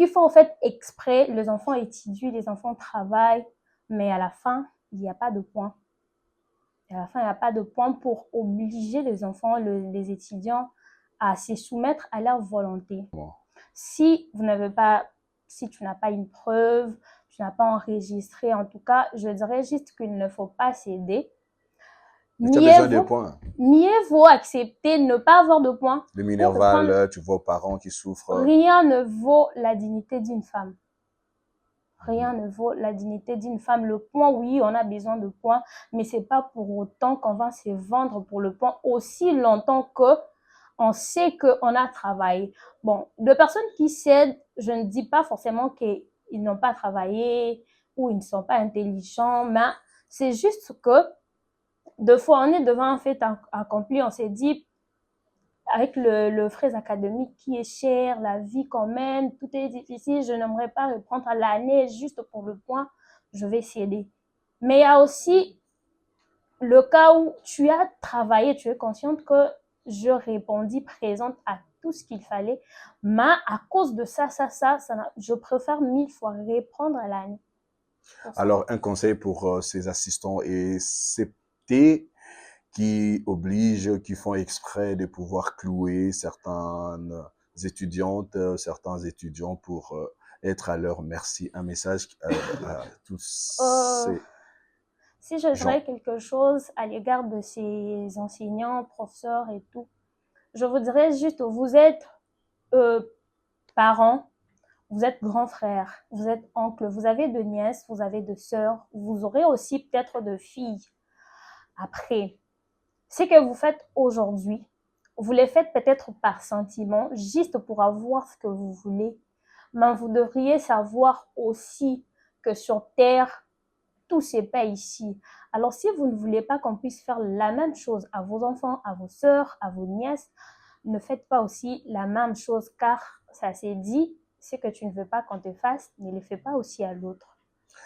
qui font en fait exprès, les enfants étudient, les enfants travaillent, mais à la fin, il n'y a pas de point. À la fin, il n'y a pas de point pour obliger les enfants, les étudiants à se soumettre à leur volonté. Bon. Si vous n'avez pas, si tu n'as pas une preuve, tu n'as pas enregistré, en tout cas, je dirais juste qu'il ne faut pas céder. Mais tu as besoin de points. Mieux vaut accepter de ne pas avoir de points. Le Minerval, tu vois aux parents qui souffrent. Rien ne vaut la dignité d'une femme. Rien ne vaut la dignité d'une femme. Le point, oui, on a besoin de points, mais c'est pas pour autant qu'on va se vendre pour le point aussi longtemps que on sait qu'on a travaillé. Bon, de personnes qui cèdent, je ne dis pas forcément qu'ils n'ont pas travaillé ou ils ne sont pas intelligents, mais c'est juste que deux fois on est devant un fait accompli, on s'est dit avec le frais académique qui est cher, la vie qu'on mène, tout est difficile, je n'aimerais pas reprendre à l'année juste pour le point, je vais céder. Mais il y a aussi le cas où tu as travaillé, tu es consciente que je répondis présente à tout ce qu'il fallait, mais à cause de ça, je préfère 1000 fois reprendre à l'année. Alors, un conseil pour ces assistants et ces T qui obligent, qui font exprès de pouvoir clouer certaines étudiantes, certains étudiants pour être à leur merci. Un message à tous ces Si je gens. dirais quelque chose à l'égard de ces enseignants, professeurs et tout, je vous dirais juste, vous êtes parents, vous êtes grands frères, vous êtes oncles, vous avez de nièces, vous avez de sœurs, vous aurez aussi peut-être de filles. Après, ce que vous faites aujourd'hui, vous les faites peut-être par sentiment, juste pour avoir ce que vous voulez. Mais vous devriez savoir aussi que sur Terre, tout se paye ici. Alors, si vous ne voulez pas qu'on puisse faire la même chose à vos enfants, à vos sœurs, à vos nièces, ne faites pas aussi la même chose car ça s'est dit, ce que tu ne veux pas qu'on te fasse, ne le fais pas aussi à l'autre.